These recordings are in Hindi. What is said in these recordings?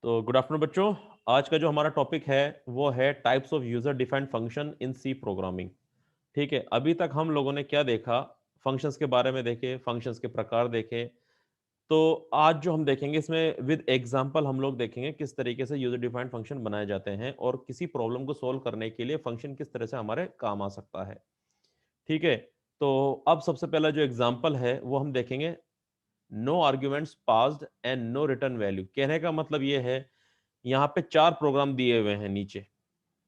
तो गुड आफ्टरनून बच्चों। आज का जो हमारा टॉपिक है वो है types of user defined function in C programming. ठीक है, अभी तक हम लोगों ने क्या देखा? फंक्शंस के बारे में देखे, फंक्शंस के प्रकार देखे। तो आज जो हम देखेंगे इसमें विद एग्जांपल हम लोग देखेंगे किस तरीके से यूजर डिफाइंड फंक्शन बनाए जाते हैं और किसी प्रॉब्लम को सॉल्व करने के लिए फंक्शन किस तरह से हमारे काम आ सकता है। ठीक है, तो अब सबसे पहला जो एग्जांपल है वो हम देखेंगे। No arguments passed and no return value. कहने का मतलब ये है, यहाँ पे चार प्रोग्राम दिए हुए हैं नीचे।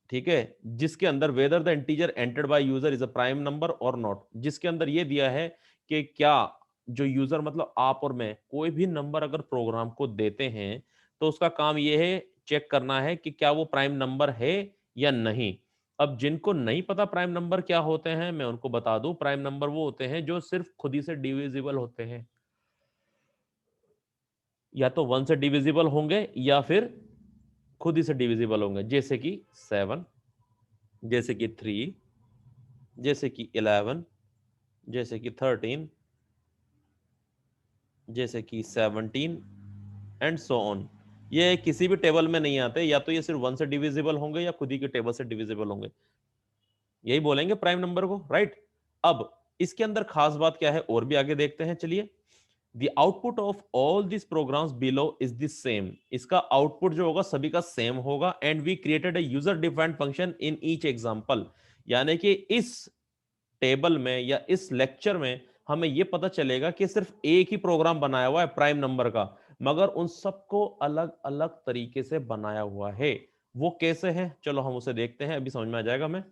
ठीक है, जिसके अंदर whether the integer entered by user is a prime number और नॉट, जिसके अंदर ये दिया है कि क्या जो यूजर मतलब आप और मैं कोई भी नंबर अगर प्रोग्राम को देते हैं तो उसका काम ये है चेक करना है कि क्या वो प्राइम नंबर है या नहीं। अब जिनको नहीं पता प्राइम नंबर क्या होते हैं मैं उनको बता दूं, प्राइम नंबर वो होते हैं जो सिर्फ खुद ही से डिविजिबल होते हैं, या तो वन से डिविजिबल होंगे या फिर खुद ही से डिविजिबल होंगे, जैसे कि 7, जैसे कि 3, जैसे कि 11, जैसे कि 13, जैसे कि 17 एंड सो ऑन। ये किसी भी टेबल में नहीं आते, या तो ये सिर्फ वन से डिविजिबल होंगे या खुद ही के टेबल से डिविजिबल होंगे, यही बोलेंगे प्राइम नंबर को, राइट। अब इसके अंदर खास बात क्या है और भी आगे देखते हैं, चलिए। The output of all these programs below is the same। इसका आउटपुट जो होगा सभी का सेम होगा। And we created a user defined function in each example. यानी कि इस टेबल में या इस लेक्चर में हमें यह पता चलेगा कि सिर्फ एक ही प्रोग्राम बनाया हुआ है प्राइम नंबर का, मगर उन सबको अलग अलग तरीके से बनाया हुआ है। वो कैसे है चलो हम उसे देखते हैं, अभी समझ में आ जाएगा। मैं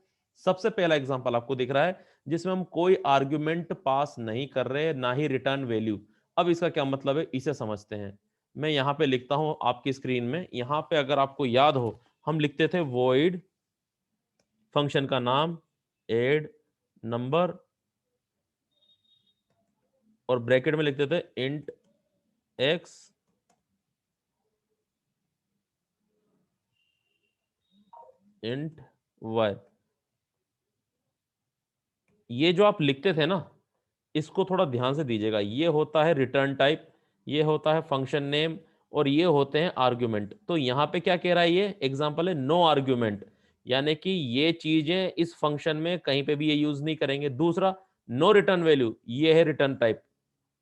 सबसे पहला एग्जांपल आपको दिख रहा है जिसमें हम कोई आर्ग्यूमेंट पास नहीं कर रहे, ना ही रिटर्न वैल्यू। अब इसका क्या मतलब है इसे समझते हैं। मैं यहां पे लिखता हूं आपकी स्क्रीन में, यहां पे अगर आपको याद हो हम लिखते थे वॉइड, फंक्शन का नाम एड नंबर, और ब्रैकेट में लिखते थे इंट एक्स इंट वाई। ये जो आप लिखते थे ना, इसको थोड़ा ध्यान से दीजिएगा। ये होता है रिटर्न टाइप, ये होता है फंक्शन नेम, और ये होते हैं आर्ग्यूमेंट। तो यहां पे क्या कह रहा है, ये एग्जांपल है नो आर्ग्यूमेंट, यानी कि ये चीजें इस फंक्शन में कहीं पे भी ये यूज नहीं करेंगे। दूसरा नो रिटर्न वैल्यू, ये है रिटर्न टाइप,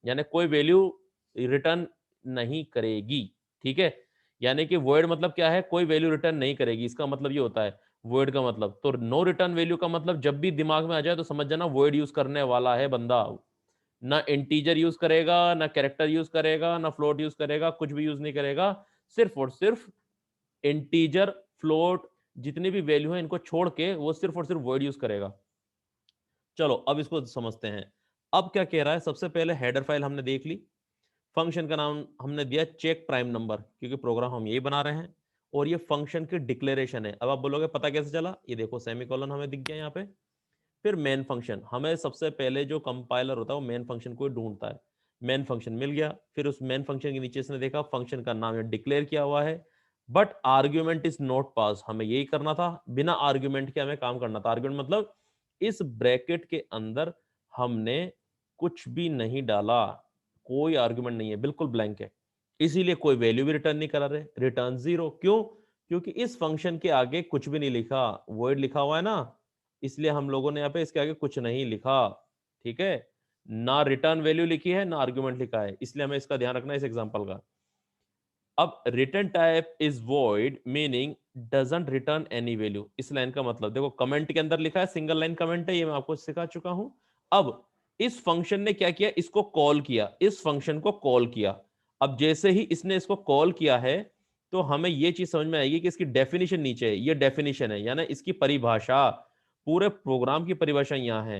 यानी कोई वैल्यू रिटर्न नहीं करेगी। ठीक है, यानी कि वॉइड मतलब क्या है, कोई वैल्यू रिटर्न नहीं करेगी, इसका मतलब ये होता है वॉइड का मतलब। तो नो रिटर्न वैल्यू का मतलब जब भी दिमाग में आ जाए तो समझ जाना वॉइड यूज करने वाला है बंदा। ना इंटीजर यूज करेगा, ना कैरेक्टर यूज करेगा, ना फ्लोट यूज करेगा, कुछ भी यूज नहीं करेगा। सिर्फ और सिर्फ इंटीजर, फ्लोट, जितनी भी वैल्यू है इनको छोड़ के वो सिर्फ और सिर्फ वॉइड यूज करेगा। चलो अब इसको समझते हैं। अब क्या कह रहा है, सबसे पहले हेडर फाइल हमने देख ली, फंक्शन का नाम हमने दिया चेक प्राइम नंबर, क्योंकि प्रोग्राम हम यही बना रहे हैं, और ये फंक्शन की डिक्लेरेशन है। अब आप बोलोगे पता कैसे चला, ये देखो सेमीकोलन हमें दिख गया यहाँ पे। फिर मेन फंक्शन, हमें सबसे पहले जो कंपाइलर होता है वो मेन फंक्शन को ढूंढता है। मेन फंक्शन मिल गया, फिर उस मेन फंक्शन के नीचे इसने देखा फंक्शन का नाम डिक्लेयर किया हुआ है, but argument is not pass. हमें यही करना था, बिना आर्ग्यूमेंट के हमें काम करना था। आर्ग्यूमेंट मतलब इस ब्रैकेट के अंदर हमने कुछ भी नहीं डाला, कोई आर्ग्यूमेंट नहीं है, बिल्कुल ब्लैंक है। इसीलिए कोई वैल्यू भी रिटर्न नहीं करा रहे, रिटर्न जीरो। क्यों? क्योंकि इस फंक्शन के आगे कुछ भी नहीं लिखा, वॉइड लिखा हुआ है ना, इसलिए हम लोगों ने यहाँ पे इसके आगे कुछ नहीं लिखा। ठीक है, ना रिटर्न वैल्यू लिखी है ना आर्ग्यूमेंट लिखा है, इसलिए हमें इसका ध्यान रखना है इस एग्जांपल का। अब return type is void meaning doesn't return any value. इस लाइन का मतलब देखो, कमेंट के अंदर लिखा है, सिंगल लाइन कमेंट है, ये मैं आपको सिखा चुका हूं। अब इस फंक्शन ने क्या किया, इसको कॉल किया, इस फंक्शन को कॉल किया। अब जैसे ही इसने इसको कॉल किया है तो हमें ये चीज समझ में आएगी कि इसकी डेफिनेशन नीचे है, ये डेफिनेशन है, यानी इसकी परिभाषा, पूरे प्रोग्राम की परिभाषा यहां है।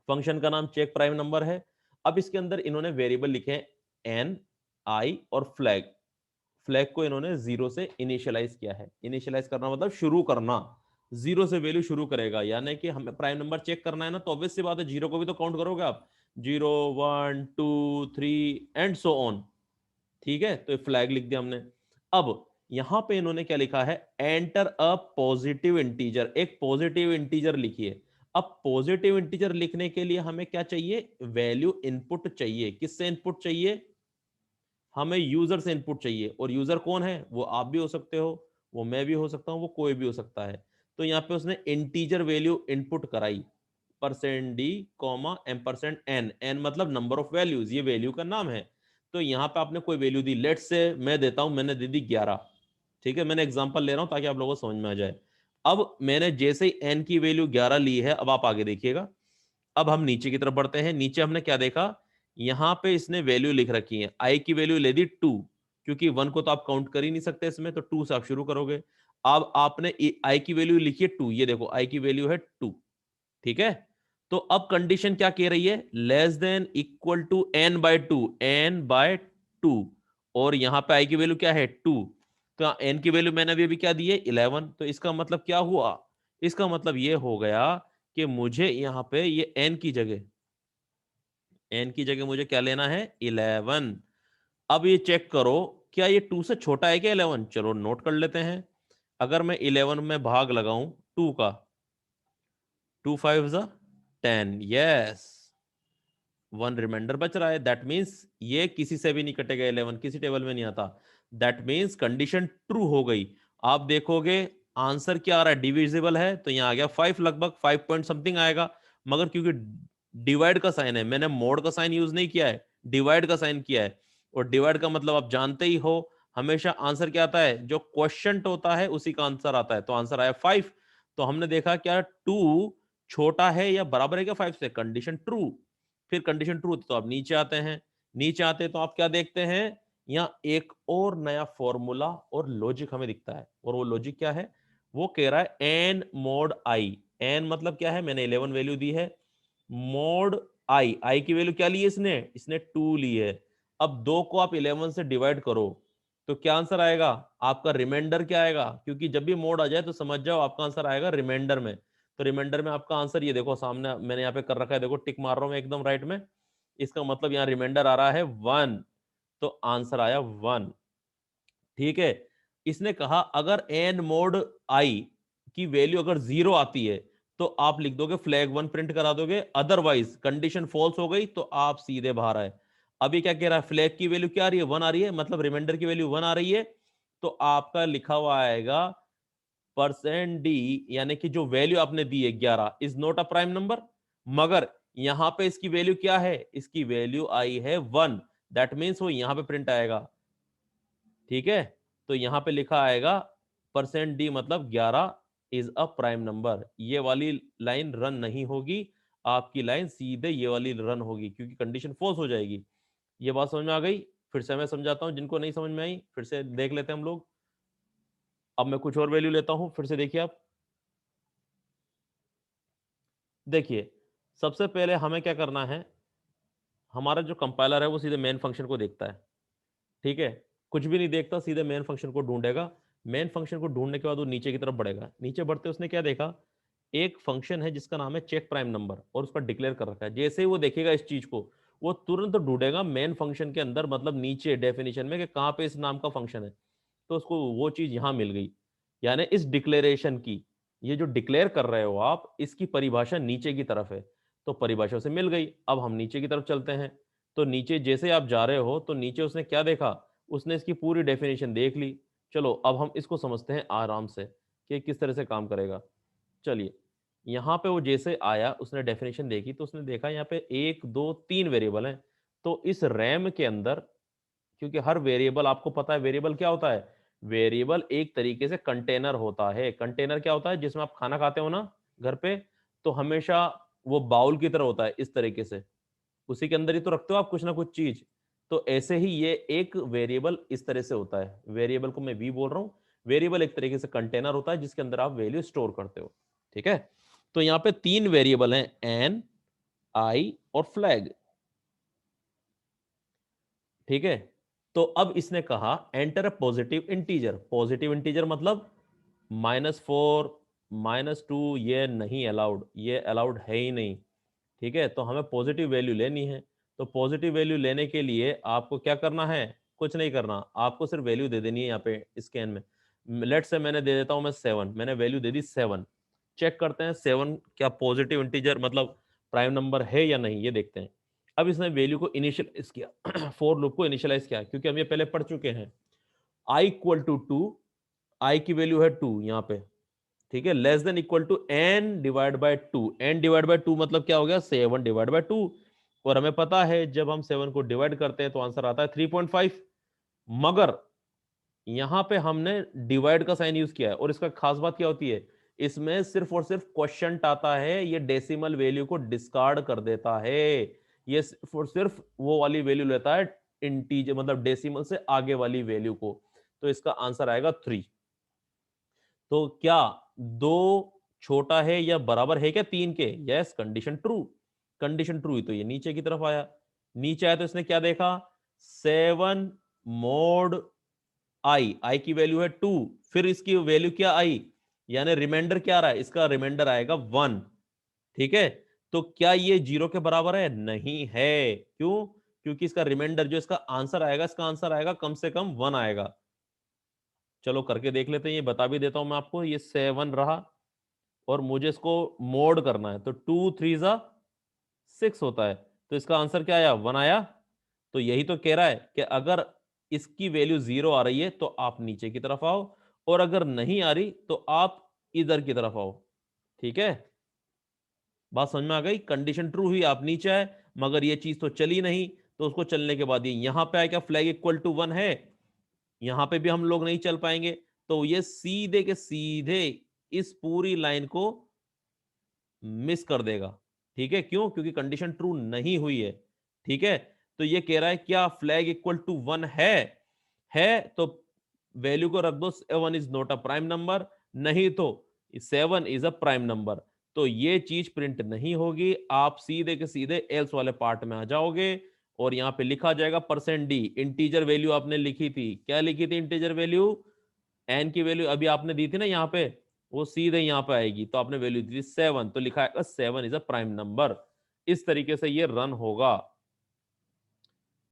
फंक्शन का नाम चेक प्राइम नंबर है। अब इसके अंदर इन्होंने वेरिएबल लिखे हैं एन, आई और फ्लैग। फ्लैग को इन्होंने जीरो से इनिशियलाइज किया है। इनिशियलाइज करना मतलब शुरू करना, जीरो से वैल्यू शुरू करेगा, यानी कि हमें प्राइम नंबर चेक करना है ना, तो ऑब्वियस सी बात है जीरो को भी तो काउंट करोगे आप, 0 1 2 3 एंड सो ऑन। ठीक है, तो फ्लैग लिख दिया हमने। अब यहां पे इन्होंने क्या लिखा है, एंटर अ पॉजिटिव इंटीजर, एक पॉजिटिव इंटीजर लिखिए। अब पॉजिटिव इंटीजर लिखने के लिए हमें क्या चाहिए, वैल्यू इनपुट चाहिए। किससे इनपुट चाहिए, हमें यूजर से इनपुट चाहिए, और यूजर कौन है? वो आप भी हो सकते हो, वो मैं भी हो सकता हूँ, वो कोई भी हो सकता है। तो यहाँ पे उसने इंटीजर वैल्यू इनपुट कराई, %d, एम %n, n मतलब नंबर ऑफ वैल्यूज, ये वैल्यू का नाम है। तो यहाँ पे आपने कोई वैल्यू दी, लेट्स से मैं देता हूं, मैंने दे दी 11। ठीक है, मैंने एग्जांपल ले रहा हूं ताकि आप लोगों को समझ में आ जाए। अब मैंने जैसे ही n की वैल्यू 11 ली है, अब आप आगे देखिएगा। अब हम नीचे की तरफ बढ़ते हैं। नीचे हमने क्या देखा, यहां पे इसने वैल्यू लिख रखी है, आई की वैल्यू ले दी 2, क्योंकि 1 को तो आप काउंट कर ही नहीं सकते इसमें, तो 2 से आप शुरू करोगे। अब आपने आई की वैल्यू लिखी है 2, ये देखो आई की वैल्यू है 2। ठीक है, तो अब कंडीशन क्या कह रही है, less than equal to n/2, n/2, और यहां पे आई की वैल्यू क्या है 2, तो n की वैल्यू मैंने अभी क्या दी है 11। तो इसका मतलब क्या हुआ, इसका मतलब ये हो गया कि मुझे यहां पे ये n की जगह मुझे क्या लेना है 11। अब ये चेक करो, क्या ये 2 से छोटा है क्या 11? चलो नोट कर लेते हैं। अगर मैं 11 में भाग लगाऊं 2 का, 2 5 10, यस, 1 रिमाइंडर बच रहा है। दैट मीन्स ये किसी से भी नहीं कटेगा, 11 किसी टेबल में नहीं आता। दैट मीन्स कंडीशन ट्रू हो गई। आप देखोगे आंसर क्या आ रहा है, डिविजिबल है, तो यहाँ आ गया 5, लगभग 5 पॉइंट समथिंग आएगा। मगर क्योंकि डिवाइड का साइन है, मैंने मोड का साइन यूज नहीं किया है, डिवाइड का साइन किया है। और डिवाइड का मतलब आप जानते ही हो, हमेशा आंसर क्या आता है, जो क्वेश्चन होता है उसी का आंसर आता है। तो आंसर आया 5। तो हमने देखा क्या 2 छोटा है या बराबर है क्या 5 से, कंडीशन ट्रू। फिर कंडीशन ट्रू होती तो आप नीचे आते हैं, नीचे आते तो आप क्या देखते हैं, यहाँ एक और नया फॉर्मूला और लॉजिक हमें दिखता है। और वो लॉजिक क्या है, वो कह रहा है एन मोड आई। एन मतलब क्या है, मैंने 11 वैल्यू दी है, मोड आई, आई की वैल्यू क्या ली है इसने, इसने 2 ली है। अब 2 को आप 11 से डिवाइड करो तो क्या आंसर आएगा, आपका रिमाइंडर क्या आएगा, क्योंकि जब भी मोड आ जाए तो समझ जाओ आपका आंसर आएगा रिमाइंडर में। तो रिमाइंडर में आपका आंसर ये देखो सामने मैंने यहाँ पे कर रखा है, देखो टिक मार रहा हूं मैं एकदम राइट में, इसका मतलब यहाँ रिमाइंडर आ रहा है 1, तो आंसर आया 1। ठीक है, इसने कहा अगर एन मोड आई की वैल्यू अगर 0 आती है तो आप लिख दोगे फ्लैग 1 प्रिंट करा दोगे, अदरवाइज कंडीशन फॉल्स हो गई तो आप सीधे बाहर आए। अभी क्या कह रहा है, फ्लैग की वैल्यू क्या आ रही है 1 आ रही है, मतलब रिमाइंडर की वैल्यू 1 आ रही है, तो आपका लिखा हुआ आएगा %d, यानी कि जो वैल्यू आपने दी है 11 is not a prime number. मगर यहां पे इसकी वैल्यू क्या है, इसकी वैल्यू आई है 1, दैट मीन्स वो यहां पे प्रिंट आएगा। ठीक है, तो यहां पे लिखा आएगा %d मतलब 11 इज अ प्राइम नंबर। ये वाली लाइन रन नहीं होगी, आपकी लाइन सीधे ये वाली रन होगी, क्योंकि कंडीशन फॉल्स हो जाएगी। ये बात समझ में आ गई? फिर से मैं समझाता हूं, जिनको नहीं समझ में आई फिर से देख लेते हैं हम लोग। अब मैं कुछ और वैल्यू लेता हूं, फिर से देखिए आप। देखिए, सबसे पहले हमें क्या करना है, हमारा जो कंपाइलर है वो सीधे मेन फंक्शन को देखता है। ठीक है, कुछ भी नहीं देखता, सीधे मेन फंक्शन को ढूंढेगा। मेन फंक्शन को ढूंढने के बाद वो नीचे की तरफ बढ़ेगा। नीचे बढ़ते उसने क्या देखा, एक फंक्शन है जिसका नाम है चेक प्राइम नंबर, और उसका डिक्लेयर कर रखा है। जैसे ही वो देखेगा इस चीज को, वो तुरंत ढूंढेगा मेन फंक्शन के अंदर, मतलब नीचे डेफिनेशन में, कि कहां पे इस नाम का फंक्शन है। तो उसको वो चीज यहां मिल गई, यानी इस डिक्लेरेशन की, ये जो डिक्लेयर कर रहे हो आप, इसकी परिभाषा नीचे की तरफ है। तो परिभाषा से मिल गई। अब हम नीचे की तरफ चलते हैं। तो नीचे जैसे आप जा रहे हो तो नीचे उसने क्या देखा, उसने इसकी पूरी डेफिनेशन देख ली। चलो अब हम इसको समझते हैं आराम से कि किस तरह से काम करेगा। चलिए, यहाँ पे वो जैसे आया, उसने डेफिनेशन देखी, तो उसने देखा यहाँ पे 1 2 3 वेरिएबल हैं। तो इस रैम के अंदर, क्योंकि हर वेरिएबल आपको पता है वेरिएबल क्या होता है, वेरिएबल एक तरीके से कंटेनर होता है। कंटेनर क्या होता है, जिसमें आप खाना खाते हो ना घर पे, तो हमेशा वो बाउल की तरह होता है इस तरीके से, उसी के अंदर ही तो रखते हो आप कुछ ना कुछ चीज। तो ऐसे ही ये एक वेरिएबल इस तरह से होता है, वेरिएबल को मैं वी बोल रहा हूं। वेरिएबल एक तरीके से कंटेनर होता है जिसके अंदर आप वैल्यू स्टोर करते हो। ठीक है, तो यहाँ पे 3 वेरिएबल हैं, एन, आई और फ्लैग। ठीक है, तो अब इसने कहा enter a positive integer. Positive integer मतलब -4, -2, ये नहीं अलाउड, ये अलाउड है ही नहीं। ठीक है, तो हमें पॉजिटिव वैल्यू लेनी है। तो पॉजिटिव वैल्यू लेने के लिए आपको क्या करना है, कुछ नहीं करना, आपको सिर्फ वैल्यू दे देनी है यहाँ पे स्कैन में। लेट से मैंने दे देता हूं मैं 7, मैंने वैल्यू दे दी 7। चेक करते हैं 7 क्या पॉजिटिव इंटीजर मतलब प्राइम नंबर है या नहीं, ये देखते हैं। अब इसने वैल्यू को इनिशियलाइज किया फॉर लूप को इनिशियलाइज किया, क्योंकि हम ये पहले पढ़ चुके हैं। आई इक्वल टू 2, आई की वैल्यू है 2 यहां पे, ठीक है, less than equal to n divide by 2। n divide by 2 मतलब क्या हो गया, 7 डिवाइड बाय 2। और हमें पता है जब हम 7 को डिवाइड करते हैं तो आंसर आता है 3.5। मगर यहां पे हमने डिवाइड का साइन यूज किया है, और इसका खास बात क्या होती है, इसमें सिर्फ और सिर्फ क्वेश्चन आता है, ये डेसिमल वैल्यू को डिस्कार्ड कर देता है। ये सिर्फ और सिर्फ वो वाली वैल्यू लेता है इंटीजर, मतलब डेसिमल से आगे वाली वैल्यू को। तो इसका आंसर आएगा 3। तो क्या 2 छोटा है या बराबर है क्या 3 के? Yes, condition true. Condition true ही तो ये नीचे की तरफ आया। नीचे आया तो इसने क्या देखा, 7 मोड आई की वैल्यू है 2, फिर इसकी वैल्यू क्या आई, यानी रिमाइंडर क्या आ रहा है, इसका रिमाइंडर आएगा 1। ठीक है, तो क्या ये 0 के बराबर है? नहीं है। क्यों? क्योंकि इसका रिमाइंडर जो इसका आंसर आएगा, इसका आंसर आएगा कम से कम 1 आएगा। चलो करके देख लेते हैं, ये बता भी देता हूं मैं आपको। ये 7 रहा और मुझे इसको मोड करना है, तो 2 3 जा 6 होता है, तो इसका आंसर क्या आया, 1 आया। तो यही तो कह रहा है कि अगर इसकी वैल्यू 0 आ रही है तो आप नीचे की तरफ आओ, और अगर नहीं आ रही तो आप इधर की तरफ आओ। ठीक है, बात समझ में आ गई? कंडीशन ट्रू हुई, आप नीचे आए, मगर ये चीज तो चली नहीं, तो उसको चलने के बाद ये यहां पे आया, क्या फ्लैग इक्वल टू 1 है, यहां पे भी हम लोग नहीं चल पाएंगे। तो ये सीधे के सीधे इस पूरी लाइन को मिस कर देगा। ठीक है, क्यों? क्योंकि कंडीशन ट्रू नहीं हुई है। ठीक है, तो ये कह रहा है क्या फ्लैग इक्वल टू 1 है तो वैल्यू को रख दो, 7 is not a prime number, नहीं तो 7 इज अ प्राइम नंबर। तो ये चीज प्रिंट नहीं होगी, आप सीधे के सीधे एल्स वाले पार्ट में आ जाओगे, और यहां पे लिखा जाएगा %d। इंटीजर वैल्यू आपने लिखी थी, क्या लिखी थी इंटीजर वैल्यू, एन की वैल्यू अभी आपने दी थी ना यहाँ पे, वो सीधे यहाँ पे आएगी, तो आपने वैल्यू दी थी 7, तो लिखा है 7 इज अ प्राइम नंबर। इस तरीके से ये रन होगा।